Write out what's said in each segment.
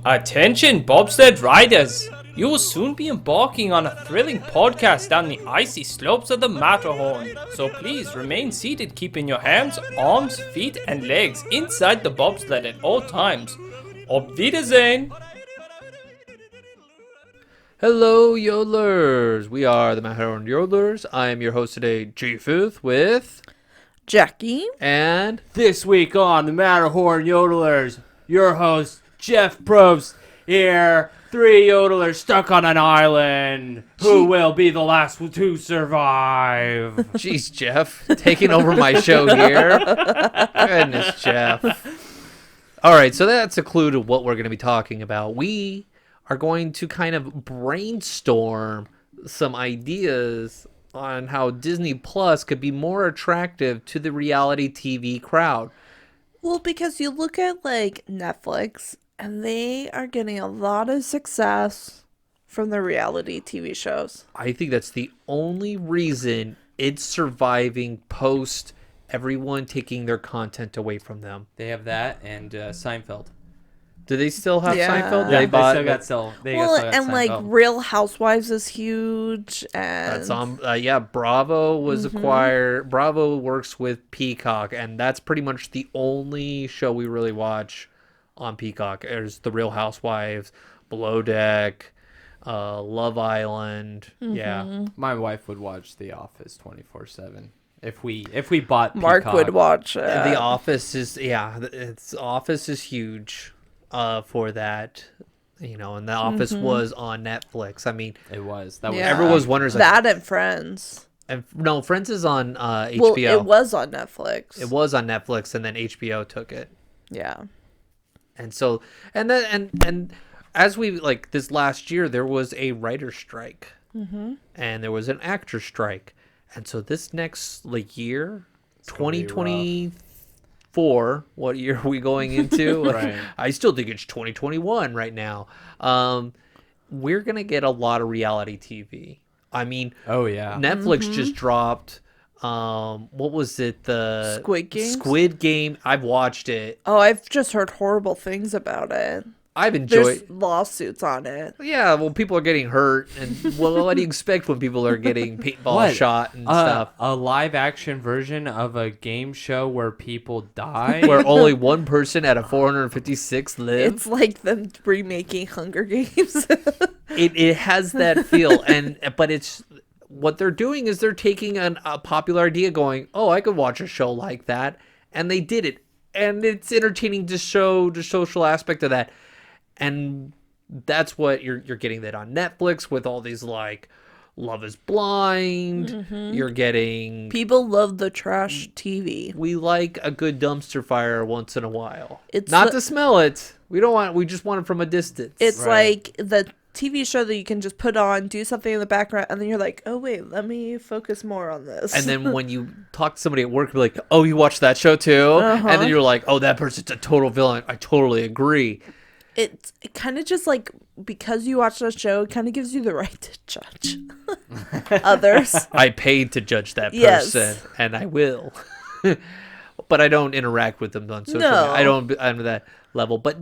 Attention bobsled riders! You will soon be embarking on a thrilling podcast down the icy slopes of the Matterhorn. So please remain seated, keeping your hands, arms, feet, and legs inside the bobsled at all times. Auf Wiedersehen! Hello, yodelers! We are the Matterhorn Yodelers. I am your host today, G-Footh, with Jackie. And this week on the Matterhorn Yodelers, your host, Jeff Probst, here. 3 yodelers stuck on an island. Who will be the last to survive? Jeez, Jeff, taking over my show here. Goodness, Jeff. All right, so that's a clue to what we're going to be talking about. We are going to kind of brainstorm some ideas on how Disney Plus could be more attractive to the reality TV crowd. Well, because you look at like Netflix, and they are getting a lot of success from the reality TV shows. I think that's the only reason it's surviving post everyone taking their content away from them. They have that and Seinfeld. Do they still have Seinfeld? Yeah, They bought still got still. And like Real Housewives is huge, and that's on. Bravo was acquired. Bravo works with Peacock, and that's pretty much the only show we really watch on Peacock. There's the Real Housewives, Below Deck, Love Island. Yeah, my wife would watch The Office 24/7 if we bought Peacock. Mark would watch it. The Office is Office is huge for that. You know, and The Office was on Netflix. I mean, it was. Everyone's wondering that and Friends. And no, Friends is on HBO. Well, it was on Netflix. It was on Netflix, and then HBO took it. Yeah. And so, and as we like this last year, there was a writer's strike, and there was an actor strike, and so this next year, 2024, what year are we going into? Right. I still think it's 2021 right now. We're gonna get a lot of reality TV. I mean, oh yeah, Netflix just dropped. What was it? The Squid Game. I've watched it. Oh, I've just heard horrible things about it. I've enjoyed. There's lawsuits on it. Yeah, well, people are getting hurt, and what do you expect when people are getting paintball shot and stuff? A live action version of a game show where people die, where only one person out of 456 live. It's like them remaking Hunger Games. It has that feel, but it's. What they're doing is they're taking a popular idea going, oh, I could watch a show like that. And they did it. And it's entertaining to show the social aspect of that. And that's what you're getting that on Netflix with all these like Love is Blind. You're getting... People love the trash TV. We like a good dumpster fire once in a while. It's not to smell it. We just want it from a distance. It's like the TV show that you can just put on, do something in the background, and then you're like, oh wait, let me focus more on this. And then when you talk to somebody at work, you're like, oh, you watch that show too? And then you're like, oh, that person's a total villain. I totally agree. It kind of just like, because you watch that show, it kind of gives you the right to judge others. I paid to judge that person, and I will. But I don't interact with them on social media. I don't on that level. But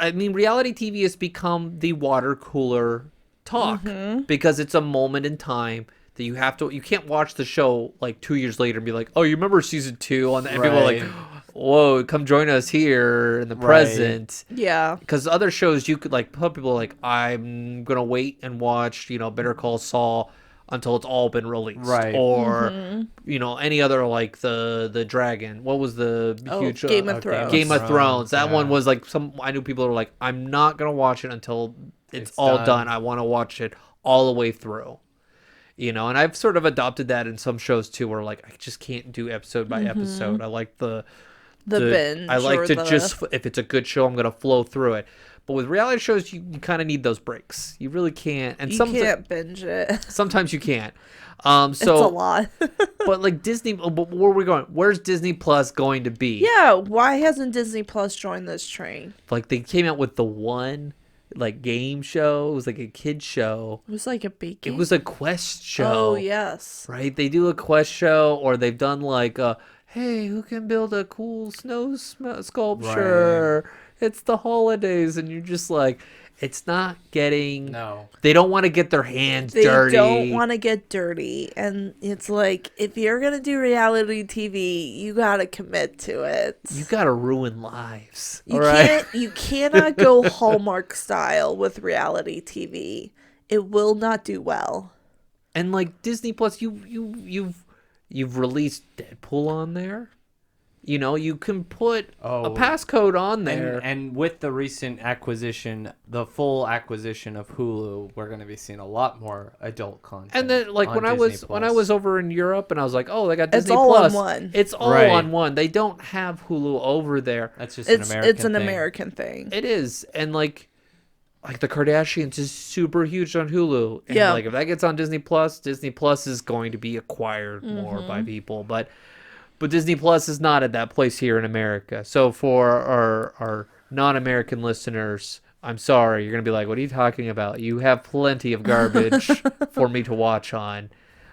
reality TV has become the water cooler talk because it's a moment in time that you can't watch the show like 2 years later and be like, oh, you remember season 2 and people are like, whoa, come join us here in the present. Yeah. Because other shows you could like, people are like, I'm going to wait and watch, Better Call Saul until it's all been released. Right. Or, any other like the Dragon. What was the huge Game of Thrones. Game of Thrones. That one was like I knew people were like, I'm not going to watch it until it's all done. I want to watch it all the way through. And I've sort of adopted that in some shows too, where like, I just can't do episode by episode. I like the binge. I like to just, if it's a good show, I'm going to flow through it. But with reality shows, you kind of need those breaks. You really can't. And you can't binge it. Sometimes you can't. It's a lot. But like Disney, but where are we going? Where's Disney Plus going to be? Yeah, why hasn't Disney Plus joined this train? Like they came out with the one like game show. It was like a kid show. It was like a baking. It was a quest show. Oh yes. Right? They do a quest show, or they've done like hey, who can build a cool snow sculpture? It's the holidays, and you're just like, it's not getting. No. They don't want to get their hands They dirty. don't want to get dirty. And it's like, if you're going to do reality TV, you got to commit to it. You gotta ruin lives. You all right? can't. You cannot go Hallmark style with reality TV. It will not do well. And like Disney Plus, you've released Deadpool on there. You know, you can put a passcode on there. And with the recent acquisition, the full acquisition of Hulu, we're going to be seeing a lot more adult content. And then, like when I was over in Europe, and I was like, oh, they got Disney all Plus. on one. It's all Right. on one. They don't have Hulu over there. That's just It's an American it's an thing. American thing. It is, and like the Kardashians is super huge on Hulu. And Yeah. like if that gets on Disney Plus is going to be acquired more by people. But Disney Plus is not at that place here in America. So for our non-American listeners, I'm sorry, you're gonna be like, what are you talking about? You have plenty of garbage for me to watch on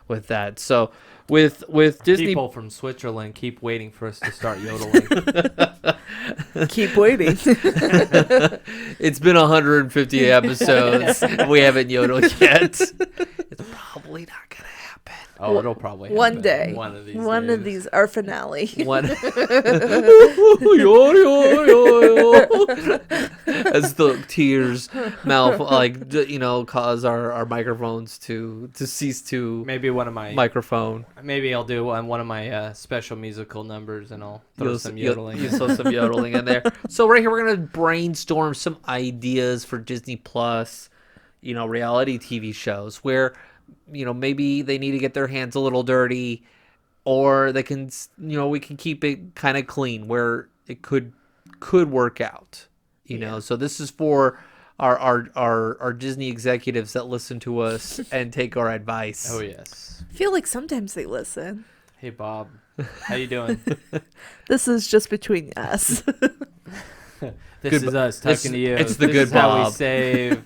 with that. So with Disney, People from Switzerland keep waiting for us to start yodeling. Keep waiting. it's been 150 episodes. We haven't yodeled yet. It's probably not gonna happen. Oh, it'll probably One happen day. One of these One days. of these, our finale. One. As the tears cause our microphones to cease to Maybe one of my microphone. Maybe I'll do one of my special musical numbers, and I'll throw some yodeling. You'll throw some yodeling in there. So right here we're gonna brainstorm some ideas for Disney Plus, reality TV shows where, maybe they need to get their hands a little dirty, or they can, we can keep it kind of clean where it could work out. So this is for our Disney executives that listen to us and take our advice. Oh yes. I feel like sometimes they listen. Hey Bob, how you doing? This is just between us. This is us talking to you. It's the This good is how Bob. we save.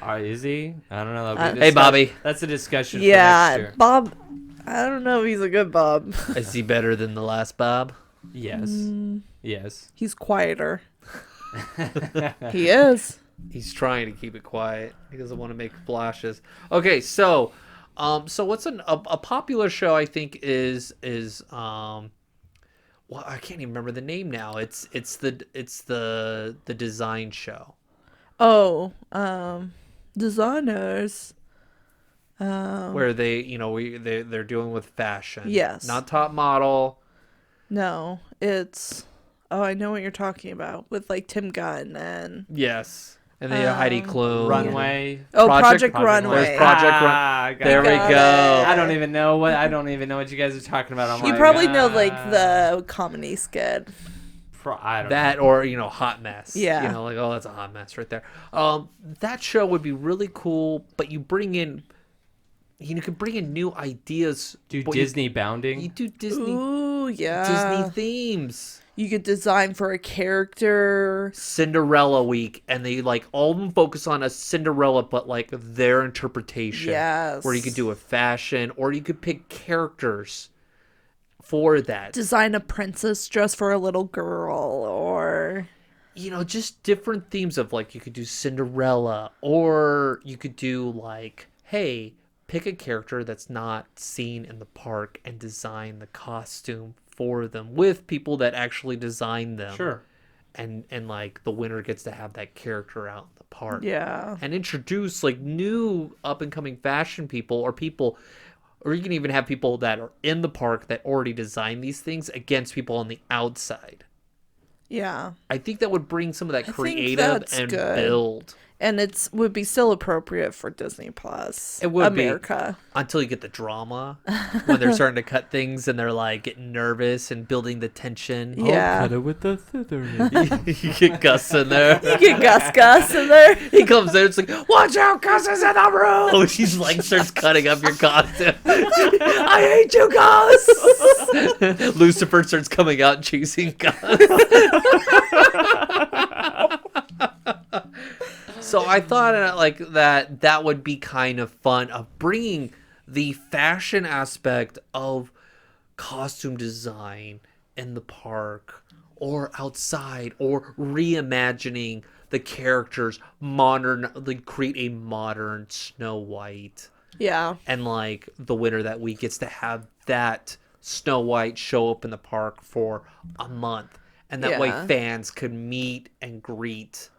Is he? I don't know. Hey, Bobby. That's a discussion for next Yeah, year. Bob. I don't know if he's a good Bob. Is he better than the last Bob? Yes. Yes. He's quieter. He is. He's trying to keep it quiet. He doesn't want to make splashes. Okay, so what's a popular show? I think is well, I can't even remember the name now. It's the design show. Oh, designers. Where they they're dealing with fashion. Yes. Not Top Model. No, it's. Oh, I know what you're talking about with like Tim Gunn and. Yes. And then you have Heidi Klum. Runway. Oh, Project Project Runway. There's Project Run. I got There it. we Got go. it. I don't even know what you guys are talking about. I'm You like, probably know like the comedy skit. I don't That know. or Hot Mess. Yeah. Oh, that's a hot mess right there. That show would be really cool, but you bring in, you could bring in new ideas. Do but Disney bounding. You do Disney Ooh, yeah. Disney themes. You could design for a character. Cinderella week, and they all of them focus on a Cinderella, but their interpretation. Yes. Where you could do a fashion, or you could pick characters for that. Design a princess dress for a little girl, or Just different themes of you could do Cinderella, or you could do hey, pick a character that's not seen in the park and design the costume for them with people that actually design them. Sure. And the winner gets to have that character out in the park. yeah. And introduce new up and coming fashion people, or you can even have people that are in the park that already design these things against people on the outside. Yeah. I think that would bring some of that think creative that's and good. build. And would be still appropriate for Disney Plus. It would be. America. Until you get the drama when they're starting to cut things and they're getting nervous and building the tension. Yeah. Cut it with the scissoring. You get Gus in there. You get Gus in there. He comes in, it's watch out, Gus is in the room. She's starts cutting up your costume. I hate you, Gus. Lucifer starts coming out and chasing Gus. So I thought that would be kind of fun of bringing the fashion aspect of costume design in the park or outside, or reimagining the characters modern, like create a modern Snow White. Yeah. And like the winter that week gets to have that Snow White show up in the park for a month. And that way fans could meet and greet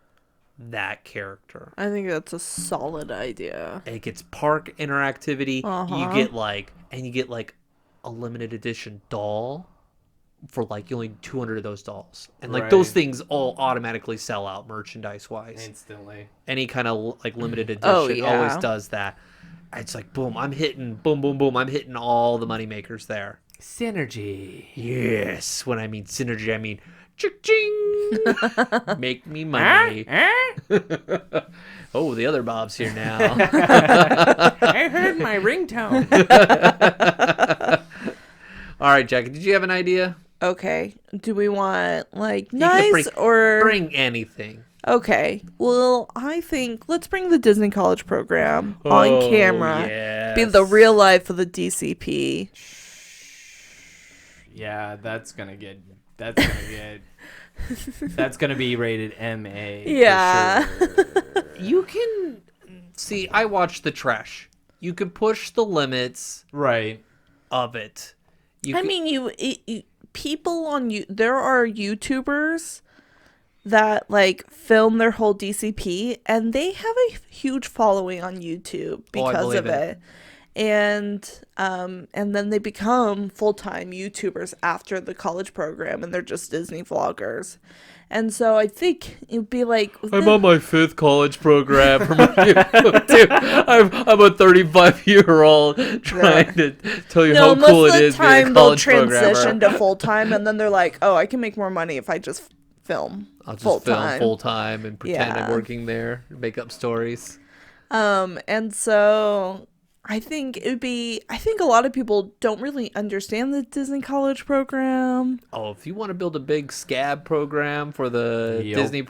that character. I think that's a solid idea. And it gets park interactivity. You get like a limited edition doll for like only 200 of those dolls. And like those things all automatically sell out merchandise wise. Instantly. Any kind of like limited edition always does that. It's like boom, I'm hitting I'm hitting all the money makers there. Synergy. Yes. When I mean synergy, I mean ching. Make me money. Oh, the other Bob's here now. I heard my ringtone. All right, Jackie, did you have an idea? Okay. Do we want like nice or bring anything? Okay. Well, I think let's bring the Disney College Program on camera. Yes. Be the real life of the DCP. Yeah, that's gonna be rated MA. Yeah. For sure. You can see. I watched the trash. You could push the limits, Right. of it. I mean, you people on you. There are YouTubers that like film their whole DCP, and they have a huge following on YouTube because of it. And then they become full-time YouTubers after the college program, and they're just Disney vloggers. And so I think it'd be like I'm on my 5th college program for my YouTube too. I'm a 35-year-old trying to tell you how cool it is being a college programmer. They'll transition to full-time, and then they're like, oh, I can make more money if I just film film full-time and pretend I'm working there, make up stories. And so I think a lot of people don't really understand the Disney College Program. Oh, if you want to build a big scab program for the Disney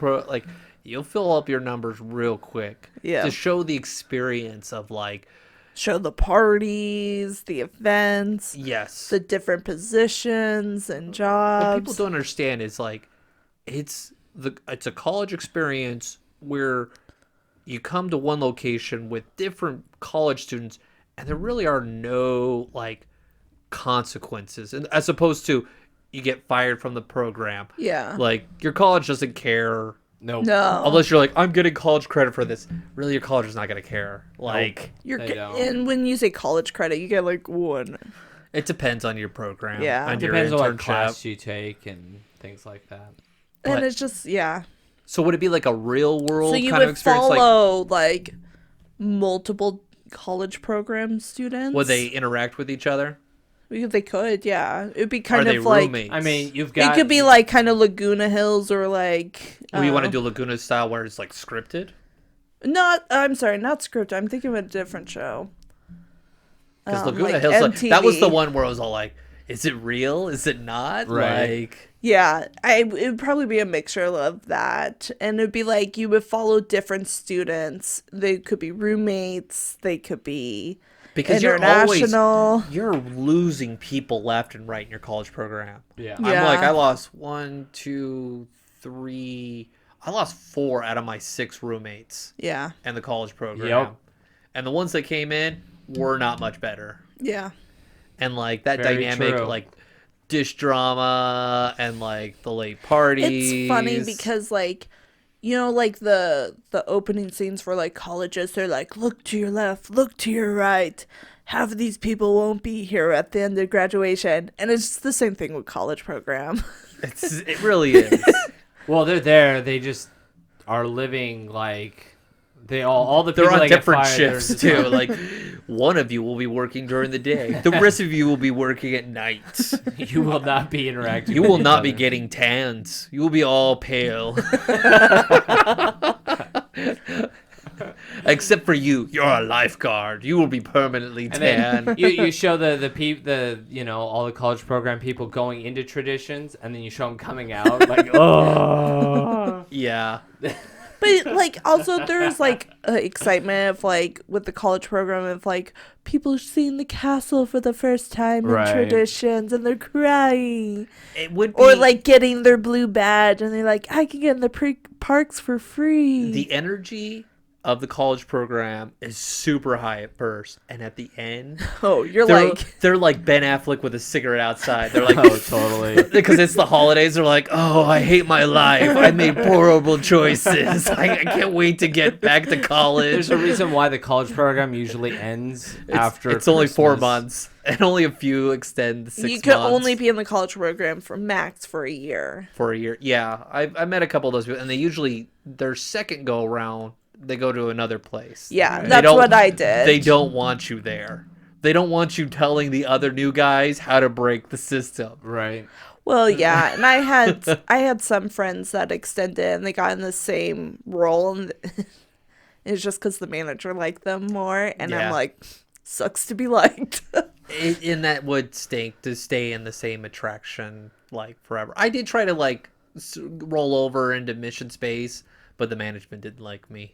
you'll fill up your numbers real quick. Yeah. To show the experience of like show the parties, the events, yes, the different positions and jobs. What people don't understand is like it's a college experience where you come to one location with different college students, and there really are no like consequences, and as opposed to you get fired from the program. Yeah, like your college doesn't care. No. Unless you're like, I'm getting college credit for this. Really, your college is not gonna care. Like and when you say college credit, you get like one. It depends on your program. Yeah, it depends on what class you take and things like that. And it's just So would it be like a real world so you kind of would experience? follow like multiple college program students? Would they interact with each other? They could, yeah. It'd be kind Are they of like roommates? I mean, you've got. It could be like kind of Laguna Hills or like. Do you want to do Laguna style where it's like scripted? I'm sorry, not scripted. I'm thinking of a different show. Because Laguna like Hills, MTV. that was the one where I was all like, "Is it real? Is it not?" Right. Like, yeah, it would probably be a mixture of that, and it'd be like you would follow different students. They could be roommates. They could be because international. you're losing people left and right in your college program. Yeah. I'm like, I lost 1, 2, 3. I lost 4 out of my 6 roommates. Yeah. And the college program. Yep. And the ones that came in were not much better. Yeah. And like that Very dynamic, true. like dish drama and like the late parties. It's funny because like, you know, like the opening scenes for like colleges, they're like, look to your left, look to your right. Half of these people won't be here at the end of graduation. And it's the same thing with college program. It really is. Well, they're there. They just are living like all the people they're on that get different fired, shifts just too. Like one of you will be working during the day. The rest of you will be working at night. You will not be interacting. You with will each not other. be getting tans. You will be all pale. Except for you. You're a lifeguard. You will be permanently And tan. then you show the all the college program people going into traditions, and then you show them coming out like, oh. Yeah. But like also there's like excitement of like with the college program of like people seeing the castle for the first time and Right. traditions and they're crying. It would be, Or like getting their blue badge and they're like, I can get in the parks for free. the energy of the college program is super high at first, and at the end, Oh, you're they're like they're like Ben Affleck with a cigarette outside. They're like, Oh, totally. because it's the holidays. They're like, oh, I hate my life. I made horrible choices. I can't wait to get back to college. There's a reason why the college program usually ends after It's only 4 Christmas. months, and only a few extend 6 months. you could only be in the college program for max for a year. For a year. Yeah, I met a couple of those people, and they usually, their second go around, they go to another place. Yeah, They that's don't- what I did. They don't want you there. They don't want you telling the other new guys how to break the system. Right. Well, yeah, and I had some friends that extended and they got in the same role, and it's just because the manager liked them more, and Yeah. I'm like, sucks to be liked. And that would stink to stay in the same attraction like forever. I did try to like roll over into mission space, but the management didn't like me.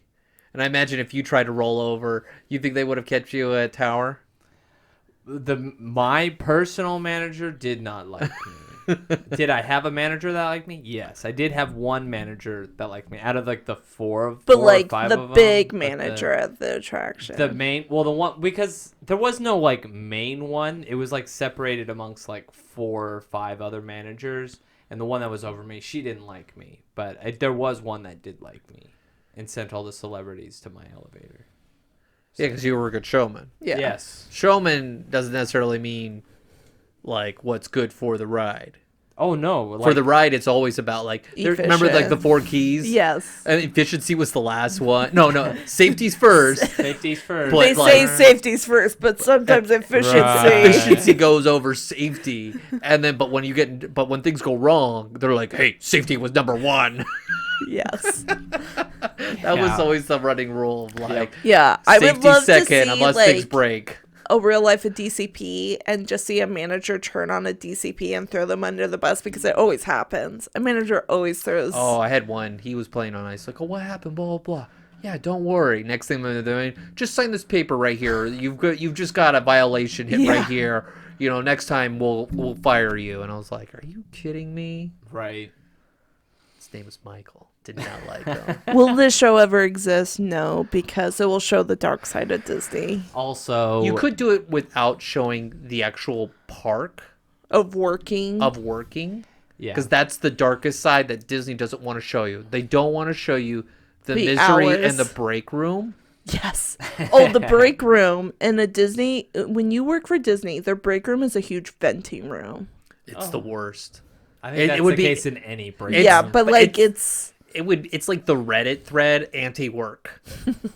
And I imagine if you tried to roll over, you think they would have kept you at Tower? My personal manager did not like me. Did I have a manager that liked me? Yes, I did have one manager that liked me out of like the four But or like five the of them, big but manager at the attraction. the main, well, the one, because there was no like main one. It was like separated amongst like 4 or 5 other managers, and the one that was over me, she didn't like me, but there was one that did like me and sent all the celebrities to my elevator. Yeah, because you were a good showman. Yeah. Yes. Showman doesn't necessarily mean like what's good for the ride. Oh no. For the ride, it's always about like remember like the Efficient. 4 keys. Yes. And efficiency was the last one. No, safety's first. Safety's first. But, They like- say safety's first, but sometimes efficiency. Right. Efficiency goes over safety, and then but when things go wrong, they're like, "Hey, safety was number 1." Yes. That was Yeah. always the running rule of like Yeah. I would safety love second to see unless things like break. a real life of DCP and just see a manager turn on a DCP and throw them under the bus because it always happens. A manager always throws. Oh, I had one. He was playing on ice. Like, oh, what happened? Blah blah blah. Yeah, don't worry. Next thing they're doing, just sign this paper right here. You've just got a violation hit right here. You know, next time we'll fire you. And I was like, are you kidding me? Right. His name was Michael. Did not like him. Will this show ever exist? No, because it will show the dark side of Disney Also, You could do it without showing the actual park of working. of working. yeah. Because that's the darkest side that Disney doesn't want to show you. They don't want to show you the The misery hours. in the break room. Yes. Oh, the break room in a Disney. When you work for Disney, their break room is a huge venting room. It's the worst. I think that's it would the be- case in any break. It's- Yeah, but but like it's It's like the Reddit thread anti-work.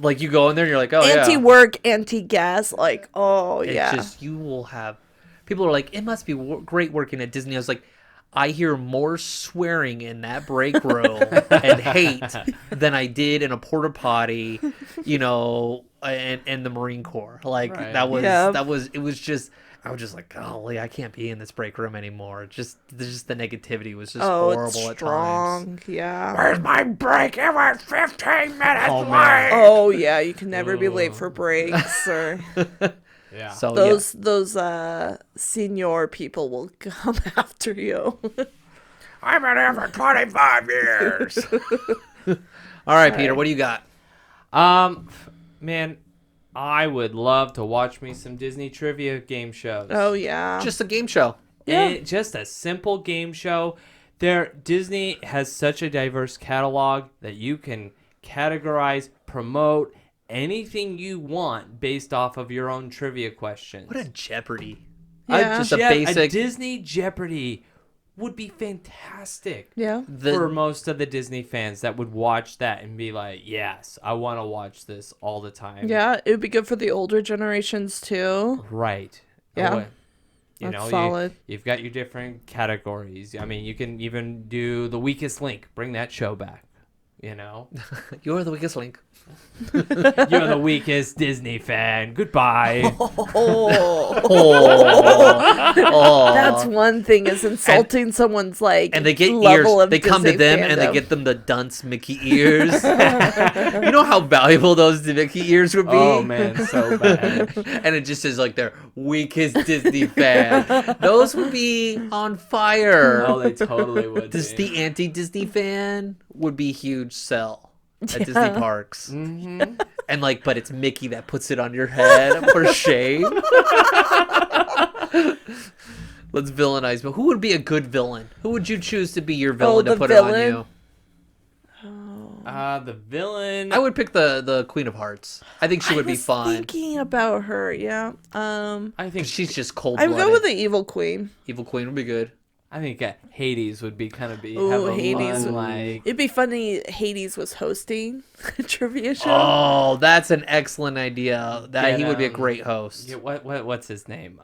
Like you go in there and you're like, oh yeah. anti-work, anti-gas. Like, oh It's yeah. just you will have people are like, it must be great working at Disney. I was like, I hear more swearing in that break room and hate than I did in a porta potty, you know, and the Marine Corps. Like Right. that was Yeah. it was just I was just like, golly, I can't be in this break room anymore. Just the negativity was just Oh, horrible it's at times. strong. Yeah. Where's my break? It was 15 minutes Oh, late. man. Oh yeah, you can never be late for breaks or Yeah. So those senior people will come after you. I've been here for 25 years. All right, Peter, what do you got? Man, I would love to watch me some Disney trivia game shows. Oh yeah. Just a game show. Yeah. Just a simple game show. Disney has such a diverse catalog that you can categorize, promote anything you want based off of your own trivia questions. What a Jeopardy. Yeah. Just a basic. a Disney Jeopardy would be fantastic. Yeah. For most of the Disney fans that would watch that and be like, yes, I want to watch this all the time. Yeah, it would be good for the older generations too. Right. Yeah. You That's know, solid. you've got your different categories. I mean, you can even do The Weakest Link. Bring that show back. You know, You're the weakest link. you're the weakest Disney fan. Goodbye. That's one thing is insulting someone's like And they get level ears. of They come to Disney them and they fandom. get them the dunce Mickey ears. You know how valuable those Mickey ears would be? Oh man, so bad. And it just is like their weakest Disney fan. Those would be on fire. Oh, they totally would. This be. the anti-Disney fan would be huge sell at Disney parks. Mm-hmm. And like, but it's Mickey that puts it on your head for shame. Let's villainize. But who would be a good villain? Who would you choose to be your villain to the put villain? it on you? The villain. I would pick the Queen of Hearts. I think she would be fun. Thinking about her, yeah. I think She's just cold I'm blooded. going with the evil queen. Evil Queen would be good. I think Hades would be kind of be. Ooh, have a Hades fun, would- like. It'd be funny. Hades was hosting a trivia show. Oh, that's an excellent idea. He would be a Get, great host. Yeah, what's his name?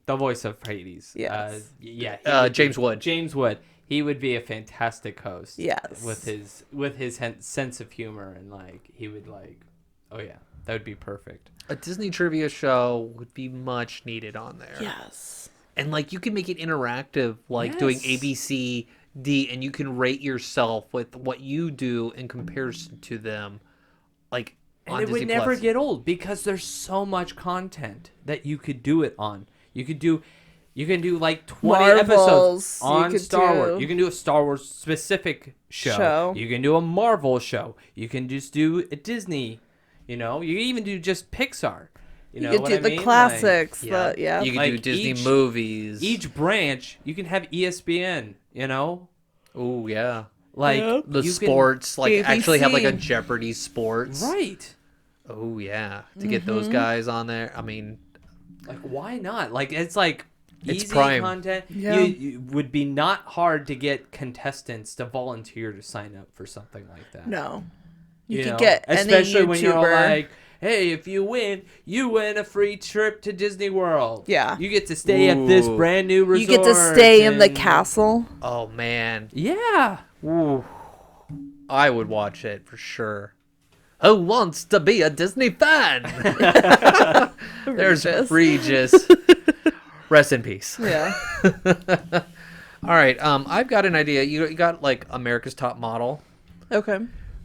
The voice of Hades. Yes. Yeah. he would James be- Wood. James Wood. He would be a fantastic host. Yes. With his sense of humor and like he would like, oh yeah, that would be perfect. A Disney trivia show would be much needed on there. Yes. And like you can make it interactive, like doing Yes. ABCD, and you can rate yourself with what you do in comparison to them. Like And on it Disney would never Plus. get old because there's so much content that you could do it on. You can do like 20 Marvels, episodes you on could Star Wars. do. You can do a Star Wars specific show. You can do a Marvel show. You can just do a Disney. You know, you can even do just Pixar. You know could what do I the mean? classics. Yeah. Yeah. You can Like do Disney each- movies. Each branch, you can have ESPN. You know, Oh yeah. like Yeah. The you sports, like actually have like a ABC. Jeopardy sports. right. Oh yeah. To get those guys on there. I mean, Like, why not? Like, it's like It's easy prime. content. Yeah. You would be not hard to get contestants to volunteer to sign up for something like that. No. You could know? get especially any YouTuber. when you're all like, hey, if you win a free trip to Disney World. Yeah. You get to stay at this Ooh. brand new resort. you get to stay in the and- castle. oh man. Yeah. Ooh. I would watch it for sure. Who wants to be a Disney fan? There's Regis. Rest in peace. Yeah. All right. I've got an idea. You got like America's Top Model, Okay.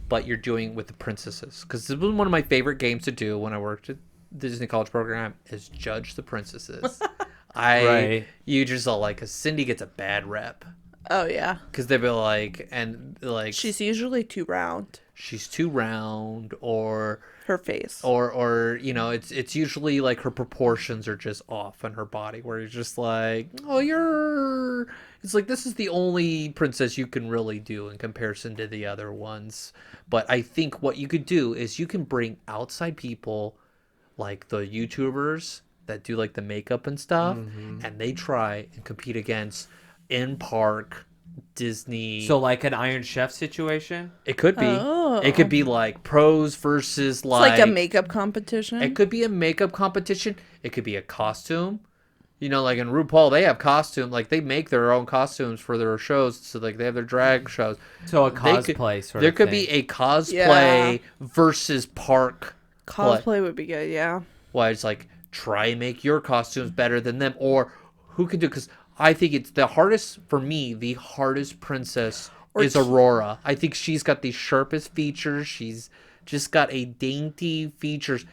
but you're doing with the princesses. Because this was one of my favorite games to do when I worked at the Disney College program is judge the princesses. Right. You just saw like, 'cause Cindy gets a bad rep. Oh yeah. Because they'd be like, and like, She's usually too round. she's too round or Her face. or you know it's usually like her proportions are just off in her body where you're just like, oh, it's like this is the only princess you can really do in comparison to the other ones. But I think what you could do is you can bring outside people like the YouTubers that do like the makeup and stuff, and they try and compete against in park Disney. So like an Iron Chef situation. It could be. Oh. It could be like pros versus It's like like a makeup competition. It could be a makeup competition. It could be a costume. You know, like in RuPaul, they have costume. Like they make their own costumes for their shows. So like they have their drag shows. So a They cosplay sort There of could thing. be a cosplay Yeah. versus park. Cosplay would be good, yeah. Why it's like try and make your costumes better than them, or who could do? Because I think it's the hardest for me. The hardest princess is Aurora. I think she's got the sharpest features. She's just got a dainty features.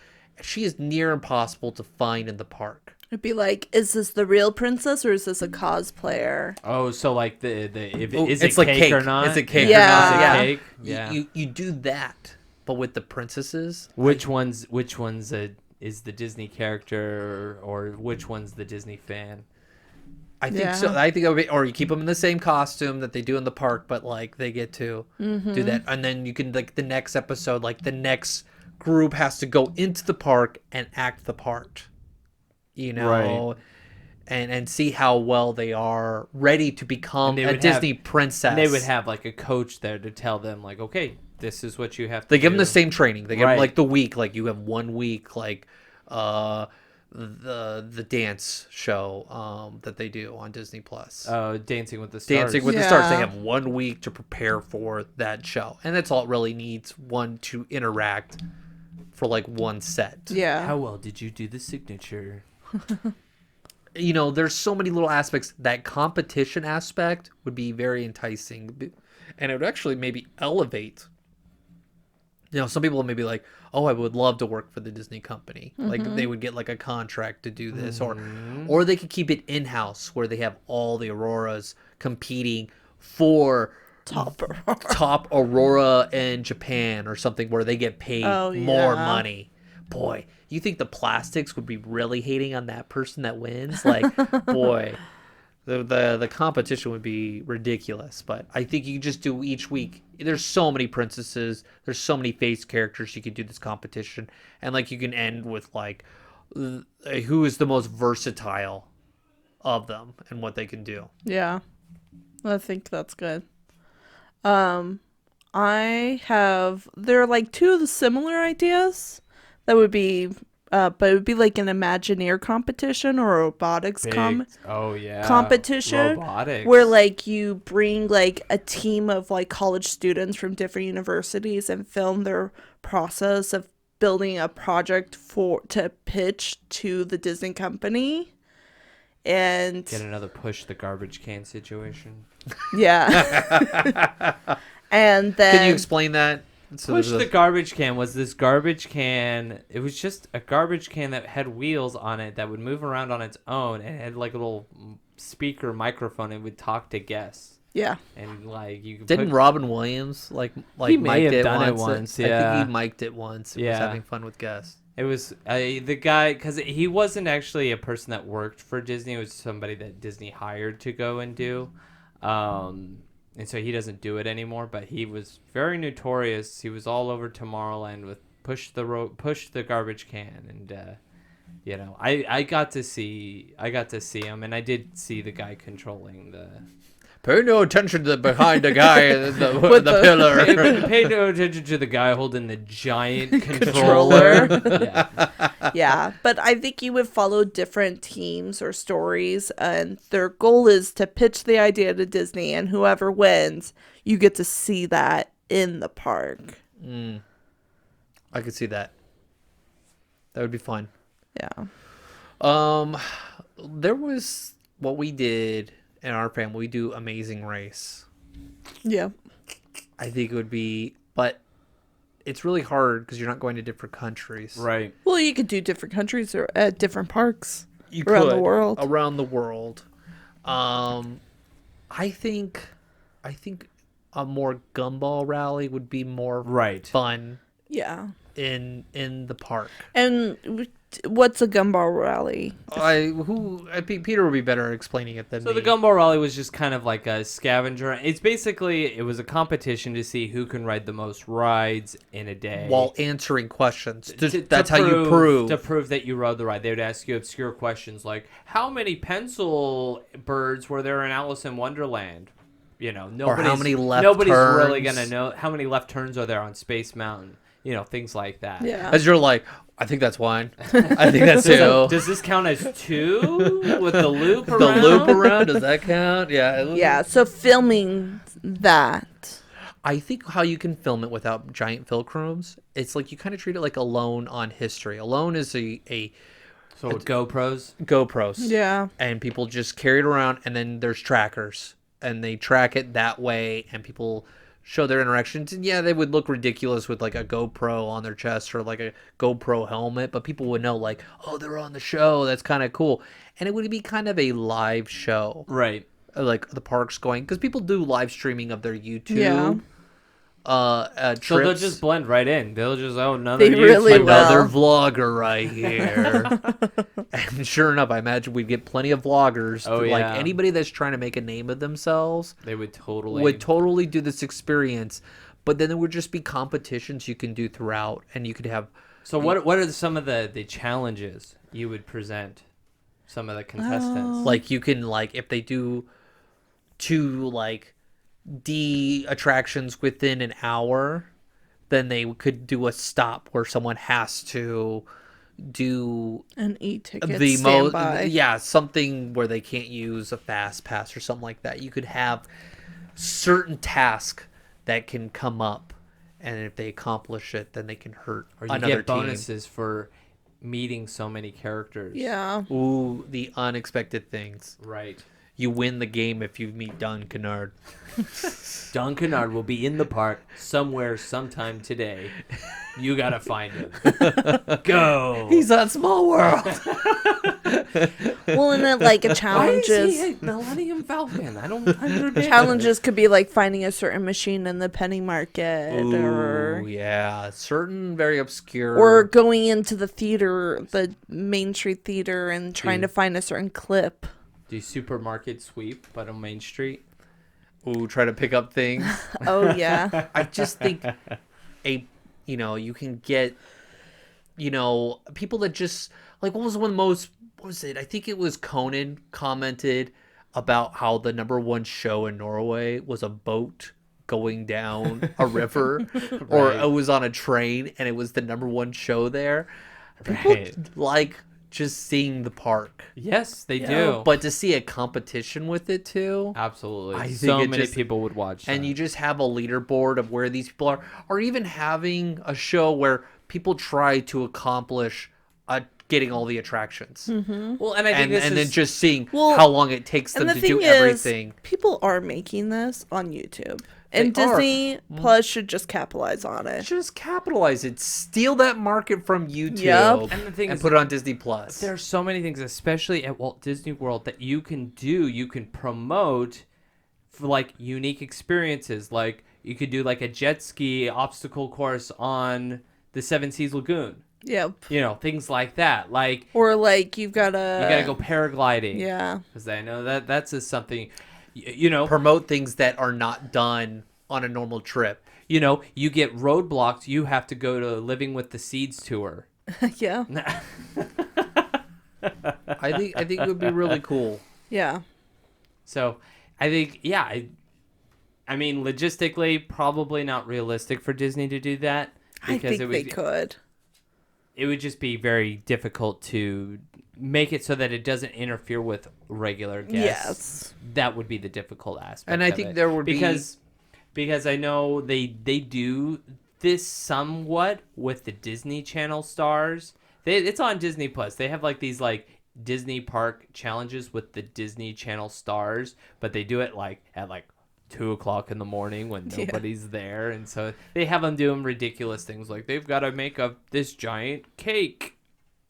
She is near impossible to find in the park. It'd be like, is this the real princess or is this a cosplayer? Oh, so like the if Oh, is it's it like cake, cake. or not? Is it cake Yeah. or not? Is it Yeah. cake? Y- Yeah. You do that, but with the princesses, Which one's is the Disney character or which one's the Disney fan? I think Yeah. so. I think it would be, or you keep them in the same costume that they do in the park, but like they get to do that, and then you can like the next episode, like the next group has to go into the park and act the part, you know, and see how well they are ready to become And they a would Disney princess. And they would have like a coach there to tell them like, okay, this is what you have to They give them do. the same training. They give them Right. like the week, like you have 1 week, like the dance show that they do on Disney Plus. Dancing with the Stars. Dancing with the Stars. They have 1 week to prepare for that show, and that's all it really needs, one to interact for like one set. Yeah. How well did you do the signature? There's so many little aspects. That competition aspect would be very enticing, and it would actually maybe elevate. Some people may be like, oh, I would love to work for the Disney company. Like they would get like a contract to do this, or they could keep it in-house where they have all the Auroras competing for top Aurora in Japan or something where they get paid more money. Boy, you think the plastics would be really hating on that person that wins? Like, boy, the competition would be ridiculous. But I think you can just do each week. There's so many princesses. There's so many face characters you could do this competition. And like you can end with like who is the most versatile of them and what they can do. Yeah. I think that's good. There are like two of the similar ideas that would be but it would be like an Imagineer competition or a robotics competition. Robotics. Where like you bring like a team of like college students from different universities and film their process of building a project to pitch to the Disney company. And get another push the garbage can situation. Yeah. And then can you explain that? Push the garbage can was this garbage can. It was just a garbage can that had wheels on it that would move around on its own and had like a little speaker microphone and would talk to guests. Yeah. And like you could didn't Robin Williams like he may mic'd have done it once. Yeah. I think he mic'd it once. He was having fun with guests. It was the guy, because he wasn't actually a person that worked for Disney. It was somebody that Disney hired to go and do. And so he doesn't do it anymore, but he was very notorious. He was all over Tomorrowland with push the garbage can, and I got to see him, and I did see the guy controlling the. Pay no attention to behind the guy in the pillar. Pay no attention to the guy holding the giant controller. Yeah, but I think you would follow different teams or stories, and their goal is to pitch the idea to Disney, and whoever wins, you get to see that in the park. I could see that. That would be fun. Yeah. There was what we did in our family. We do Amazing Race. Yeah. I think it would be, but it's really hard because you're not going to different countries. Right. Well, you could do different countries or at different parks around the world. Around the world. I think a more gumball rally would be more fun. Yeah. In the park. And what's a gumball rally? I think Peter would be better at explaining it than me. So the gumball rally was just kind of like a scavenger. It was a competition to see who can ride the most rides in a day while answering questions. That's how you prove that you rode the ride. They would ask you obscure questions like, "How many pencil birds were there in Alice in Wonderland?" Or how many left nobody's turns? really gonna know how many left turns are there on Space Mountain. Things like that. Yeah. As you're like, I think that's one. I think that's two. Does this count as two with the loop around? The loop around, does that count? Yeah. Yeah, so filming that. I think how you can film it without giant fulcrums, it's like you kind of treat it like Alone on History. Alone is a GoPros? GoPros. Yeah. And people just carry it around, and then there's trackers, and they track it that way, and people show their interactions. And yeah, they would look ridiculous with like a GoPro on their chest or like a GoPro helmet, but people would know like, oh, they're on the show. That's kind of cool. And it would be kind of a live show. Right. Like the parks going, because people do live streaming of their YouTube. Yeah. Trips. So they'll just blend right in. They'll just They really will. Another vlogger right here. And sure enough, I imagine we'd get plenty of vloggers. Like anybody that's trying to make a name of themselves, they would totally do this experience. But then there would just be competitions you can do throughout, and you could have. So what are some of the challenges you would present? Some of the contestants, like you can if they do 2 D attractions within an hour, then they could do a stop where someone has to do an e-ticket the standby. something where they can't use a fast pass or something like that. You could have certain tasks that can come up, and if they accomplish it, then they can hurt Or you another get team. bonuses for meeting so many characters. Yeah. Ooh, the unexpected things. Right. You win the game if you meet Don Kennard. Don Kennard will be in the park somewhere sometime today. You gotta find him. Go. He's on Small World. Well, and then like a challenges. Why is he a Millennium Falcon? I don't understand. Challenges could be like finding a certain machine in the penny market, or Yeah, certain very obscure. or going into the theater, the Main Street theater, and trying to find a certain clip. Do supermarket sweep but on Main Street? Try to pick up things. Oh yeah. I just think you can get, people that just like, what was one of the most, what was it? I think it was Conan commented about how the #1 show in Norway was a boat going down a river, or it was on a train, and it was the #1 show there. People like just seeing the park. Yes, they do. But to see a competition with it too. Absolutely. I think so it many just- people would watch that. And you just have a leaderboard of where these people are, or even having a show where people try to accomplish getting all the attractions. well, and I think this And is then just seeing Well, how long it takes them And the to thing do is, everything. people are making this on YouTube, and They are. Disney Plus should just capitalize on it. Just capitalize it. Steal that market from YouTube Yep. And the thing is, put it on Disney Plus. there's so many things, especially at Walt Disney World, that you can do. You can promote for like unique experiences. Like you could do like a jet ski obstacle course on the Seven Seas Lagoon. Yep. Things like that. Like Or like you gotta go paragliding. Yeah. Because I know that's just something. Promote things that are not done on a normal trip. You get roadblocks. You have to go to Living with the Seeds tour. Yeah. I think it would be really cool. Yeah. So I think, I mean, logistically, probably not realistic for Disney to do that. I think they could. It would just be very difficult to make it so that it doesn't interfere with regular guests. Yes. That would be the difficult aspect. And I of think it. there would because I know they do this somewhat with the Disney Channel stars. It's on Disney Plus. They have like these like Disney park challenges with the Disney Channel stars, but they do it like at like 2:00 in the morning when nobody's there, and so they have them doing ridiculous things like they've got to make this giant cake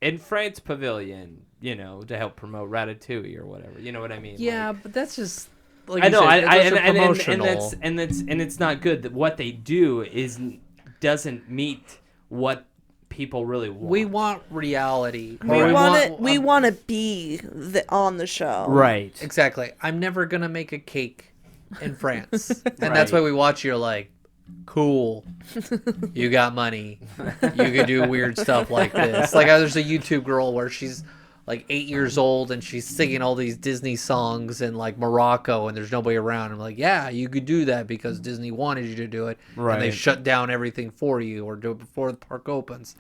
in France Pavilion, to help promote Ratatouille or whatever. You know what I mean? Yeah, Like, but that's just like I know, promotional. and it's not good. That what they do doesn't meet what people really want. We want reality. We want to be on the show. right. Exactly. I'm never gonna make a cake in France, and that's why we watch. You're like, cool. You got money. You can do weird stuff like this. Like there's a YouTube girl where she's like 8 years old and she's singing all these Disney songs in like Morocco, and there's nobody around. I'm like, yeah, you could do that because Disney wanted you to do it, and they Right. shut down everything for you or do it before the park opens.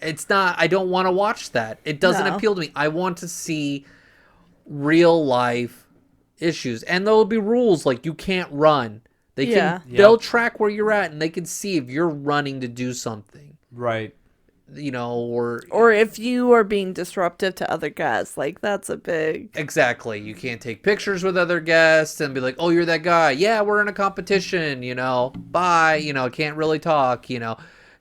It's not. I don't want to watch that. It doesn't No. appeal to me. I want to see real life issues, and there'll be rules like you can't run. They'll track where you're at, and they can see if you're running to do something, Right. or if you are being disruptive to other guests. Like that's a big exactly. You can't take pictures with other guests and be like, oh, you're that guy. Yeah, we're in a competition. Bye. Can't really talk.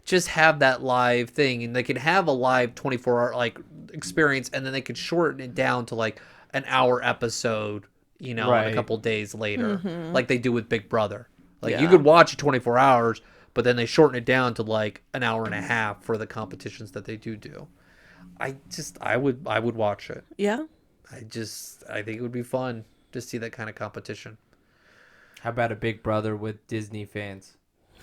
Just have that live thing, and they can have a live 24-hour like experience, and then they could shorten it down to like an hour episode. Right. A couple days later, Mm-hmm. like they do with Big Brother. Like you Yeah. could watch it 24 hours, but then they shorten it down to like an hour and a half for the competitions that they do. I would watch it. yeah. I think it would be fun to see that kind of competition. How about a Big Brother with Disney fans?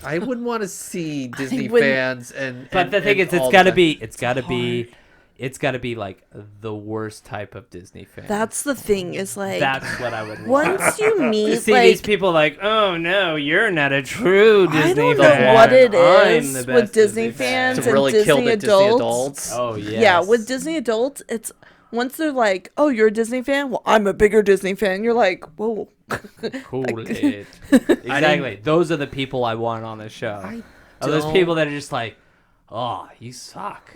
I wouldn't want to see Disney wouldn't- fans and. But the thing is, all it's got to that. be it's got to be like the worst type of Disney fan. That's the thing, is like, That's what I would want. once you To meet, see like, these people like, oh no, you're not a true Disney I don't fan. know what it I'm is the with best Disney fans To and really Disney kill the adults. Disney adults. Oh yes. Yeah, with Disney adults, it's once they're like, "Oh, you're a Disney fan? Well, I'm a bigger Disney fan." You're like, "Whoa." Cool it. Exactly. Those are the people I want on the show. Those people that are just like, oh, you suck.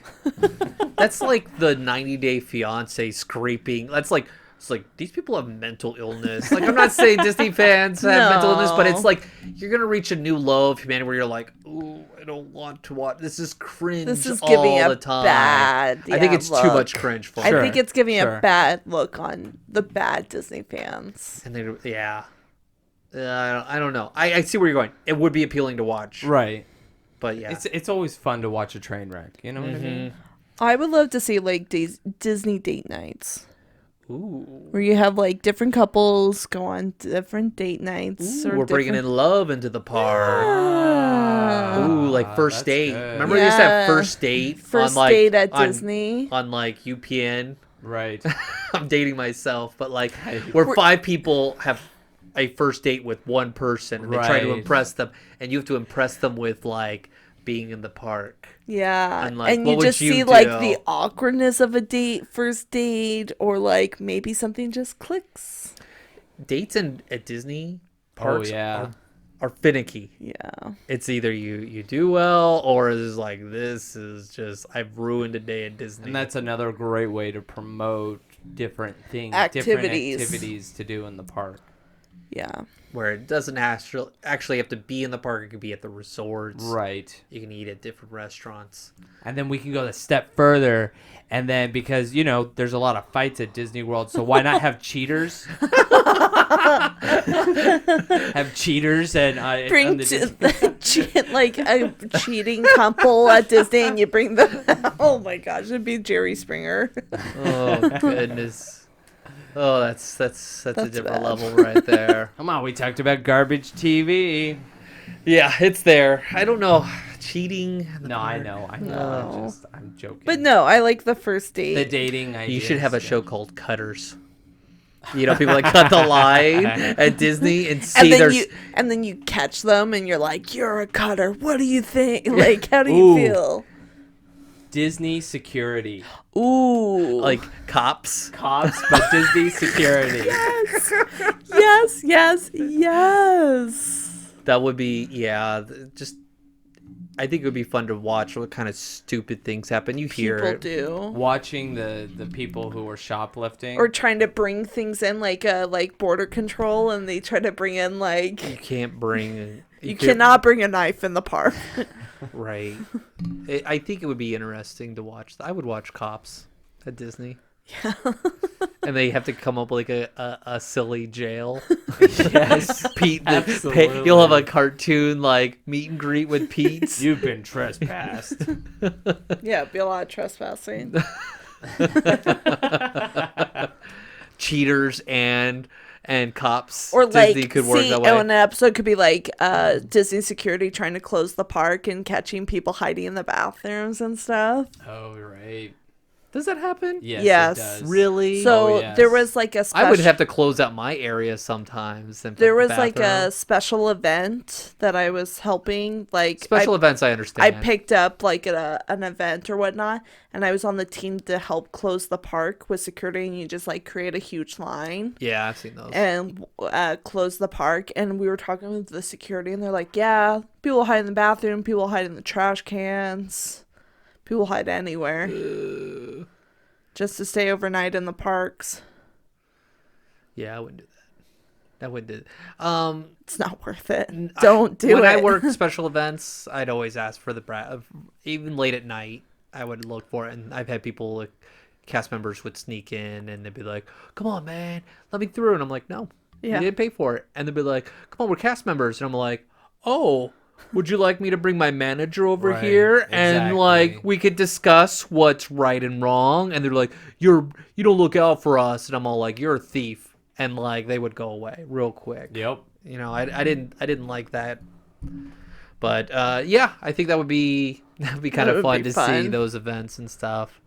That's like the 90-Day Fiance scraping. That's like, it's like, these people have mental illness. Like, I'm not saying Disney fans have mental illness, but it's like, you're going to reach a new low of humanity where you're like, ooh, I don't want to watch. This is cringe This is giving all a the time. bad. I think it's look. too much cringe for I me. think it's giving Sure. a bad look on the bad Disney fans. And they, yeah. I don't know. I see where you're going. It would be appealing to watch. Right. But yeah. It's always fun to watch a train wreck. You know what I mean? I would love to see like Disney date nights. Ooh. Where you have like different couples go on different date nights. Ooh, or we're bringing in love into the park. Yeah. Ooh, like first that's date. good. Remember they used to have Yeah. first date First on like date at on, Disney. on like UPN. Right. I'm dating myself, but like where 5 people have a first date with one person and they try to Right. impress them, and you have to impress them with like being in the park. Yeah, And, like, and what you would just you see like do? the awkwardness of a first date, or like maybe something just clicks. Dates at Disney parks yeah. are finicky. Yeah, It's either you do well, or it's like, this is just, I've ruined a day at Disney. And that's another great way to promote different things, Activities. different activities to do in the park. yeah. where it doesn't actually have to be in the park. It could be at the resorts. Right. You can eat at different restaurants. And then we can go a step further. And then because, there's a lot of fights at Disney World, so why not have cheaters? Have cheaters and Bring on the like a cheating couple at Disney, and you bring them. Oh my gosh, it'd be Jerry Springer. Oh goodness. Oh, that's a different bad. level right there. Come on, we talked about garbage TV. Yeah, it's there. I don't know. Cheating. No, I know. No. I'm joking. But no, I like the first date. the dating ideas. You should have a show called Cutters. People that cut the line at Disney and see and then you catch them, and you're like, "You're a cutter. What do you think? Like, how do you feel?" Disney security. Ooh, like cops. Cops, but Disney security. yes. That would be just. I think it would be fun to watch what kind of stupid things happen. You hear People it. do. Watching the people who were shoplifting. Or trying to bring things in like border control, and they try to bring in like You can't bring. you cannot bring a knife in the park. Right. I think it would be interesting to watch. I would watch Cops at Disney. Yeah. And they have to come up with like a silly jail. Yes. Pete, Absolutely. you'll have a cartoon like meet and greet with Pete. You've been trespassed. Yeah, it'd be a lot of trespassing. Cheaters and cops. Or Disney like, could work see, that way. an episode could be like Disney security trying to close the park and catching people hiding in the bathrooms and stuff. Oh, right. Does that happen? Yes, Yes. it does. Really? So Oh, yes. there was like a special. I would have to close out my area sometimes. And There put was the like a bathroom. special event that I was helping. Like special events. I I understand. picked up like an event or whatnot, and I was on the team to help close the park with security. And you just like create a huge line Yeah, I've seen those. and close the park. And we were talking with the security, and they're like, "Yeah, people hide in the bathroom, people hide in the trash cans, people hide anywhere." Just to stay overnight in the parks. Yeah, I wouldn't do that. I wouldn't do that. It's not worth it. Don't do when it. I worked special events, I'd always ask for the even late at night. I would look for it, and I've had people, like, cast members would sneak in, and they'd be like, "Come on, man, let me through," and I'm like, "No, Yeah. you didn't pay for it," and they'd be like, "Come on, we're cast members," and I'm like, "Oh." Would you like me to bring my manager over Right, here and like exactly. we could discuss what's right and wrong? And they're like, you don't look out for us, and I'm all like, "You're a thief," and like they would go away real quick. Yep. I didn't like that, but yeah, I think that would be kind That of would fun be to see fun. those events and stuff.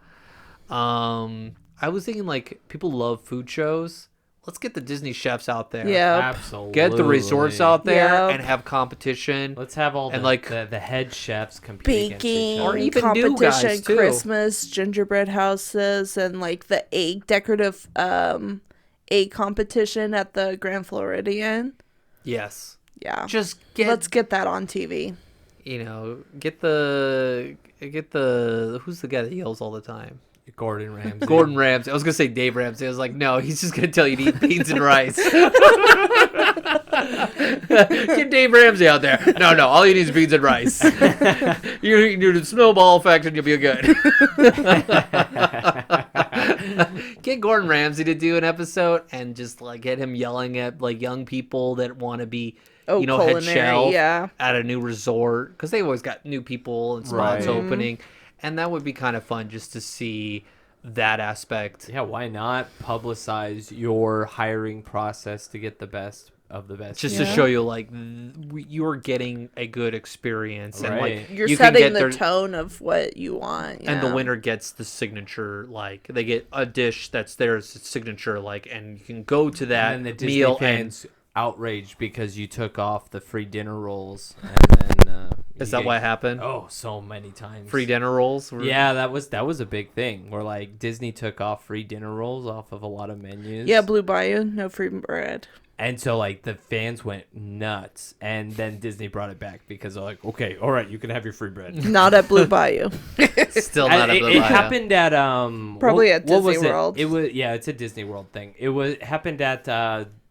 I was thinking like people love food shows. Let's get the Disney chefs out there. Yeah. Absolutely. Get the resorts out there Yep. and have competition. Let's have all And, the, like, the head chefs compete against each Baking other. Or even new competition, guys, too. Christmas gingerbread houses, and like the egg decorative egg competition at the Grand Floridian. Yes. Yeah, Just get let's get that on TV. get the who's the guy that yells all the time? Gordon Ramsay. Gordon Ramsay. I was gonna say Dave Ramsay. I was like, no, he's just gonna tell you to eat beans and rice. Get Dave Ramsay out there. No, all you need is beans and rice. You do the snowball effect and you'll be good. Get Gordon Ramsay to do an episode and just like get him yelling at like young people that want to be head culinary, chef yeah. at a new resort, because they always got new people and spots Right. opening, and that would be kind of fun just to see that aspect. Yeah, why not publicize your hiring process to get the best of the best? Just to show you like you're getting a good experience, and Right. like You're you can setting get the their, tone of what you want. and the yeah. winner gets the signature, like they get a dish that's their signature, like, and you can go to that And then the Disney meal fans outraged because you took off the free dinner rolls, and then is that what happened? Oh, so many times. Free dinner rolls? Yeah, that was a big thing where like Disney took off free dinner rolls off of a lot of menus. Yeah, Blue Bayou, no free bread. And so like the fans went nuts, and then Disney brought it back because they're like, okay, all right, you can have your free bread. Not at Blue Bayou. Still not a it, Blue it Bayou. happened at Probably at what was Disney it? World. It was it's a Disney World thing. It happened at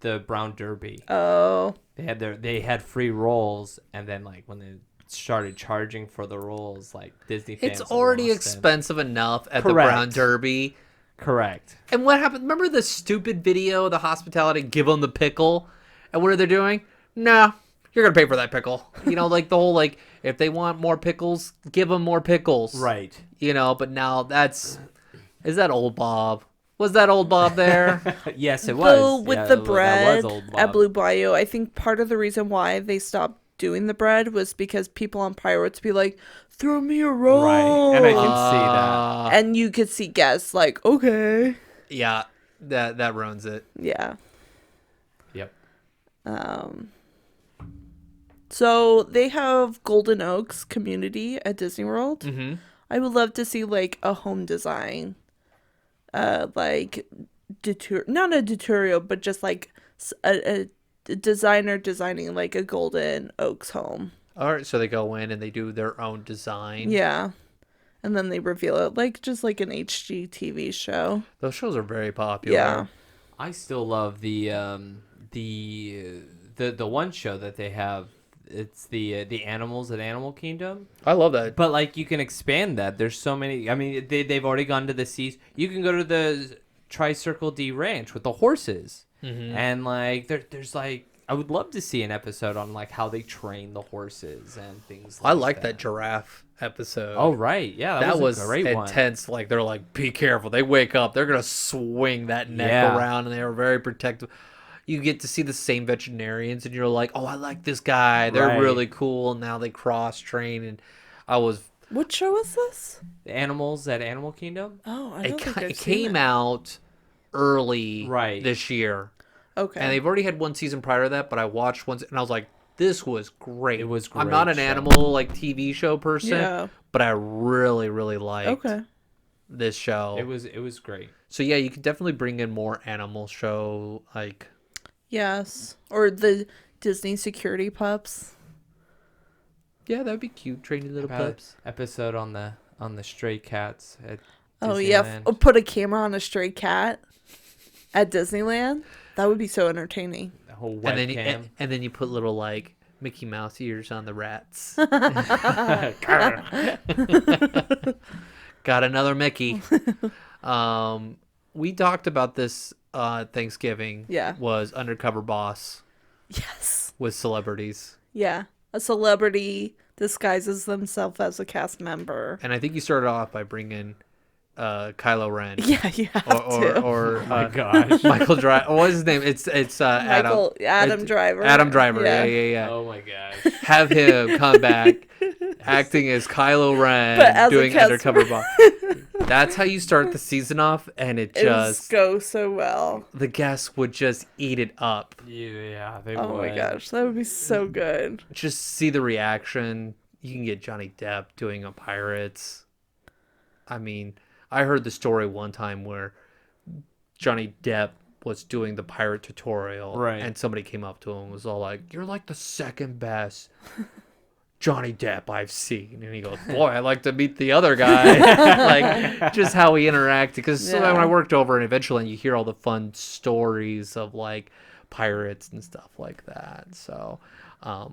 the Brown Derby. Oh. They had free rolls, and then like when they started charging for the rolls, like Disney fans It's already lost it. expensive enough at the Correct. Brown Derby. Correct. And what happened? Remember the stupid video, the hospitality, give them the pickle? And what are they doing? Nah, you're going to pay for that pickle. Like the whole, like, if they want more pickles, give them more pickles. Right. But now is that old Bob? Was that old Bob there? Yes, it was. Though with Yeah, the that bread was old at Bob. Blue Bayou, I think part of the reason why they stopped doing the bread was because people on Pirates be like, throw me a roll. Right, and I can see that. And you could see guests like, okay. Yeah, that ruins it. Yeah. Yep. So they have Golden Oaks community at Disney World. Mm-hmm. I would love to see like a home design, like not a tutorial, but just like a designer designing like a Golden Oaks home. All right, so they go in and they do their own design. Yeah. And then they reveal it like just like an HGTV show. Those shows are very popular. Yeah. I still love the one show that they have. It's the animals at Animal Kingdom. I love that. But like you can expand that. There's so many. I mean, they've already gone to the seas. You can go to the Tri-Circle D Ranch with the horses, and like there's like I would love to see an episode on like how they train the horses and things. I like that giraffe episode. Oh right, yeah, that was a great intense. one. Like they're like, be careful. They wake up, they're gonna swing that neck Yeah. around, and they were very protective. You get to see the same veterinarians, and you're like, oh, I like this guy. They're Right. really cool. And now they cross train, and I was. What show is this? The animals at Animal Kingdom. Oh, I don't think I've It seen came it. out early Right. this year, Okay. and they've already had one season prior to that. But I watched one, and I was like, this was great. It was I'm not great an show. animal like TV show person, Yeah. but I really, really liked Okay. this show. It was great. So yeah, you could definitely bring in more animal show like. Yes. Or the Disney security pups. Yeah, that'd be cute. Training little About pups. episode on the stray cats at Oh yeah, Disneyland. put a camera on a stray cat at Disneyland. That would be so entertaining. The whole And then, webcam. and then you put little like Mickey Mouse ears on the rats. Got another Mickey. We talked about this Thanksgiving. Yeah. Was Undercover Boss Yes. with celebrities. Yeah. A celebrity disguises themselves as a cast member. And I think you started off by bringing Kylo Ren. Yeah, you have to. Or my gosh. Michael Driver. What was his name? It's Adam It's Driver. Adam Driver. Yeah. Yeah. Oh my gosh. Have him come back acting as Kylo Ren But as a doing cast Undercover Boss. That's how you start the season off, and it It just goes so well. the guests would just eat it up. Yeah, they Oh would. my gosh, that would be so good. Just see the reaction. You can get Johnny Depp doing a Pirates. I mean, I heard the story one time where Johnny Depp was doing the pirate tutorial, right? And somebody came up to him and was all like, "You're like the second best Johnny Depp I've seen," and he goes, "Boy, I'd like to meet the other guy." Like, just how he interacted. Because when I worked over in Adventureland, you hear all the fun stories of like pirates and stuff like that. So, I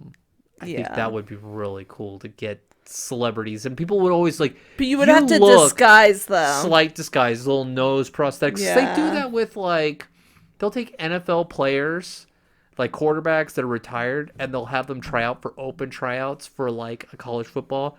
think that would be really cool to get celebrities, and people would always like. But you would have to disguise them. Slight disguise, little nose prosthetics. Yeah. They do that with like, they'll take NFL players, like quarterbacks that are retired, and they'll have them try out for open tryouts for like a college football.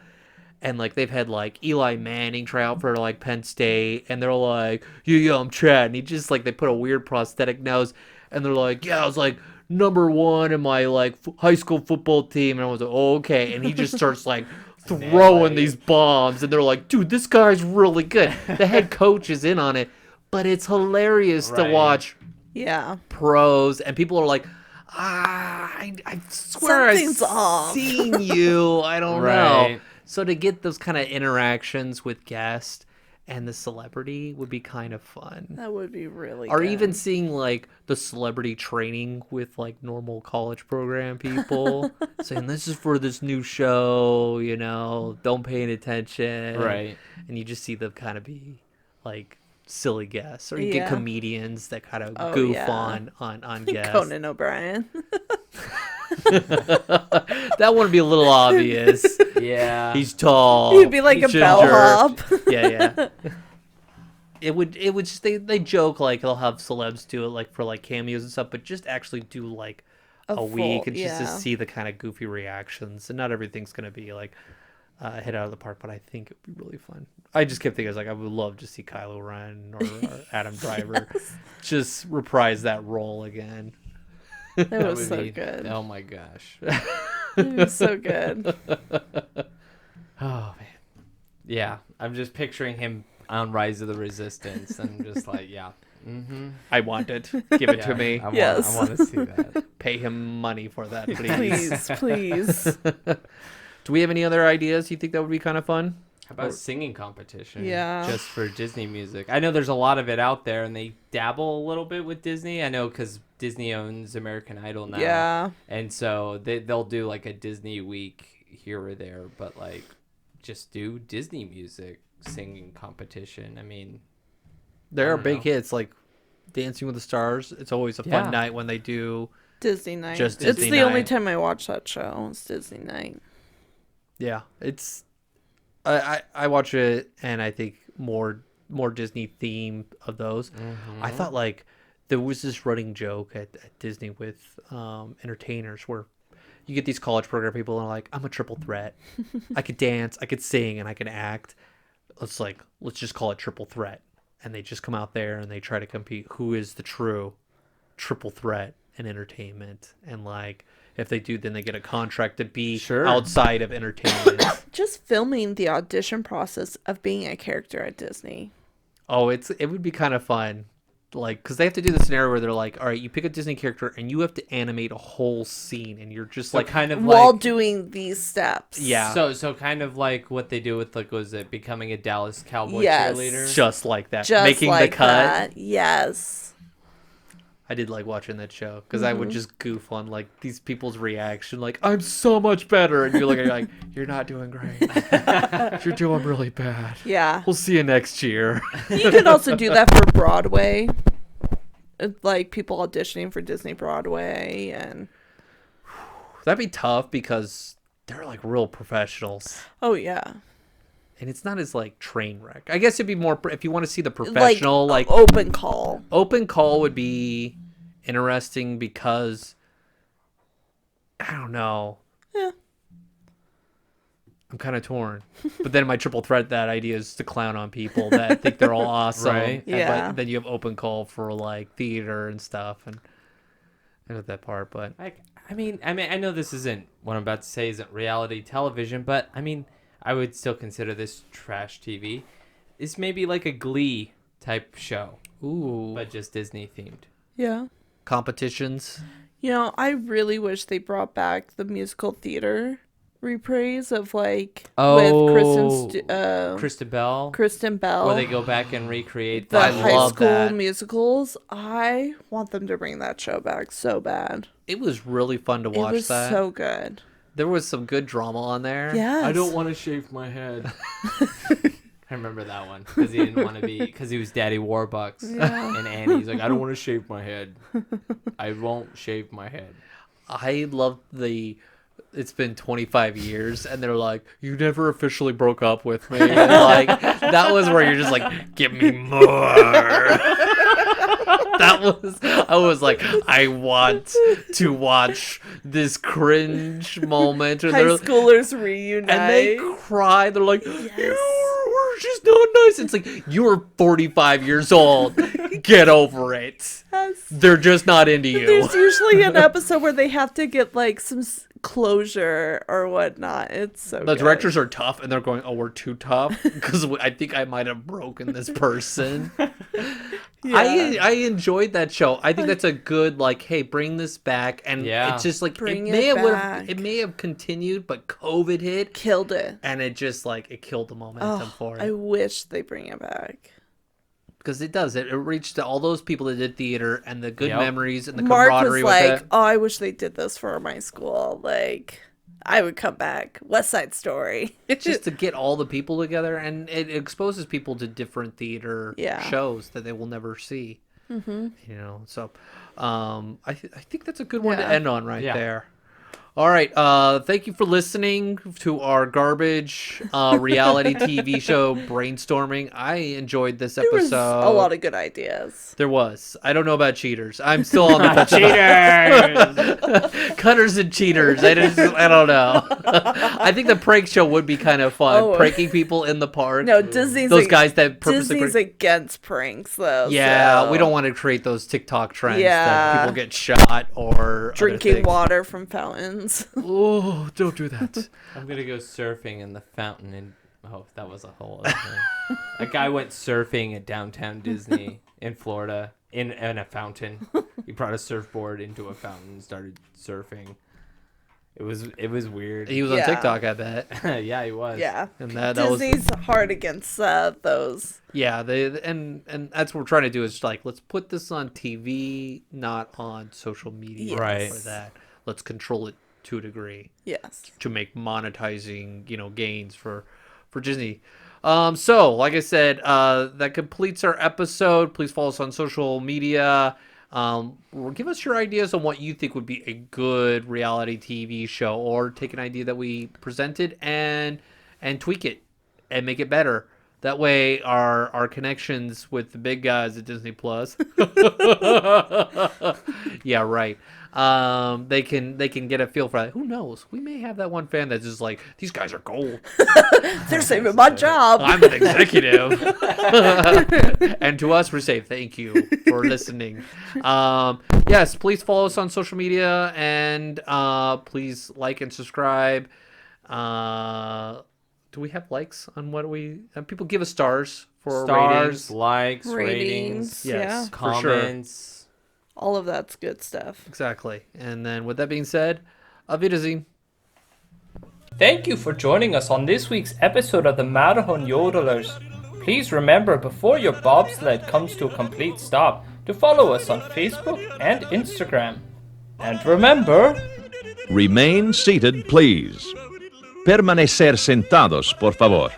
And like they've had like Eli Manning try out for like Penn State, and they're like, "Yeah, I'm Chad," and he just like they put a weird prosthetic nose, and they're like, "Yeah, I was like number 1 in my like high school football team," and I was like, "Oh, okay," and he just starts like throwing these bombs, and they're like, "Dude, this guy's really good." The head coach is in on it, but it's hilarious to watch. Yeah, pros, and people are like, I swear something's off. Seen you. I don't know. So to get those kind of interactions with guests and the celebrity would be kind of fun. That would be really or good. even seeing like the celebrity training with like normal college program people saying, "This is for this new show, you know, don't pay any attention." Right. And you just see them kind of be like silly guests, or you get comedians that kind of goof on guests. Conan O'Brien. That one would be a little obvious. Yeah, he's tall. He'd be like a bellhop. Yeah. It would just they joke like they'll have celebs do it like for like cameos and stuff, but just actually do like a week and just to see the kind of goofy reactions. And not everything's gonna be like hit out of the park, but I think it'd be really fun. I just kept thinking, I was like, I would love to see Kylo Ren or Adam Driver just reprise that role again. That was so good. Oh my gosh. It was so good. Oh man. Yeah, I'm just picturing him on Rise of the Resistance. I'm just like, yeah. Mm-hmm. I want it. Give it to me. I want to see that. Pay him money for that, please. Please. Do we have any other ideas you think that would be kind of fun? How about singing competition? Yeah. Just for Disney music. I know there's a lot of it out there, and they dabble a little bit with Disney. I know because Disney owns American Idol now. Yeah. And so they'll do like a Disney week here or there, but like just do Disney music singing competition. I mean, there are big hits like Dancing with the Stars. It's always a fun night when they do Disney night. Just it's Disney the only night. time I watch that show. It's Disney night. Yeah, it's I watch it, and I think more Disney theme of those. Mm-hmm. I thought like there was this running joke at Disney with entertainers where you get these college program people and are like, "I'm a triple threat. I could dance, I could sing, and I can act. Let's just call it triple threat." And they just come out there and they try to compete. Who is the true triple threat in entertainment? And like, if they do, then they get a contract to be outside of entertainment. Just filming the audition process of being a character at Disney. Oh, it would be kind of fun. Like, because they have to do the scenario where they're like, all right, you pick a Disney character and you have to animate a whole scene, and you're just like kind of while like, doing these steps. Yeah. So kind of like what they do with like, was it becoming a Dallas Cowboy cheerleader? Just like that. Just making like the cut. that. Yes. I did like watching that show because I would just goof on like these people's reaction, like, "I'm so much better," and you're like, "You're not doing great. You're doing really bad. Yeah. We'll see you next year." You could also do that for Broadway. Like people auditioning for Disney Broadway, and That'd be tough because they're like real professionals. oh yeah, And it's not as like train wreck. I guess it'd be more if you want to see the professional like open call. Open call would be interesting because I don't know. Yeah. I'm kind of torn. But then my triple threat that idea is to clown on people that think they're all awesome. Right. Yeah. But then you have open call for like theater and stuff, and I know that part, but I mean, I know this isn't what I'm about to say isn't reality television, but I mean, I would still consider this trash TV. is maybe like a Glee type show, Ooh. but just Disney themed. Yeah. Competitions. You know, I really wish they brought back the musical theater reprise of with Kristen Bell, where they go back and recreate the I high love school that. musicals. I want them to bring that show back so bad. It was really fun to watch It was that. so good. There was some good drama on there. Yes. I don't want to shave my head. I remember that one because he didn't want to be because he was Daddy Warbucks and Annie. He's like, I don't want to shave my head. I won't shave my head. I love it's been 25 years and they're like, you never officially broke up with me. And like that was where you're just like, give me more. I was like, I want to watch this cringe moment. High schoolers reunite. And they cry. They're like, she's not nice. It's like, you're 45 years old. Get over it. Yes. They're just not into you. There's usually an episode where they have to get like some closure or whatnot. It's so The good. directors are tough, and they're going, "Oh, we're too tough," because I think I might have broken this person. Yeah. I enjoyed that show. I think that's a good hey, bring this back, and it's just like Bring it may it have back. it may have continued, but COVID hit, Killed it. and it just it killed the momentum for I it wish they bring it back. because it does. It reached all those people that did theater and the good memories and the Mark was camaraderie with like, it. "Oh, I wish they did this for my school. Like, I would come back. West Side Story." It's just to get all the people together, and it exposes people to different theater shows that they will never see. Mm-hmm. So I think that's a good one to end on right there. All right. Thank you for listening to our garbage reality TV show brainstorming. I enjoyed this There was episode. a lot of good ideas. There was. I don't know about cheaters. I'm still on the fence. Cheaters! Cutters and cheaters. I don't know. I think the prank show would be kind of fun. Pranking people in the park. No, Disney's those guys that purposely Disney's against pranks though. Yeah, so we don't want to create those TikTok trends that people get shot or drinking water from fountains. Oh, don't do that. I'm gonna go surfing in the fountain and that was a whole other thing. A guy went surfing at downtown Disney in Florida in a fountain. He brought a surfboard into a fountain and started surfing. It was weird. He was on TikTok, I bet. Yeah, he was. Yeah, And that Disney's hard against those. Yeah, and that's what we're trying to do is let's put this on TV, not on social media. Yes. Right. For that. Let's control it to a degree. Yes. To make monetizing, gains for Disney. So, like I said, that completes our episode. Please follow us on social media. Give us your ideas on what you think would be a good reality TV show, or take an idea that we presented and tweak it and make it better. That way, our connections with the big guys at Disney Plus, yeah, right. They can get a feel for that. Who knows? We may have that one fan that's just like, these guys are gold. They're saving my job. I'm an executive. And to us, we say thank you for listening. Yes, please follow us on social media, and please like and subscribe. Do we have likes on what we... people give us stars for ratings. likes, Ratings, Yes, for comments. sure. All of that's good stuff. Exactly. And then with that being said, Auf Wiedersehen. Thank you for joining us on this week's episode of the Matterhorn Yodelers. Please remember, before your bobsled comes to a complete stop, to follow us on Facebook and Instagram. And remember... Remain seated, please. Permanecer sentados, por favor.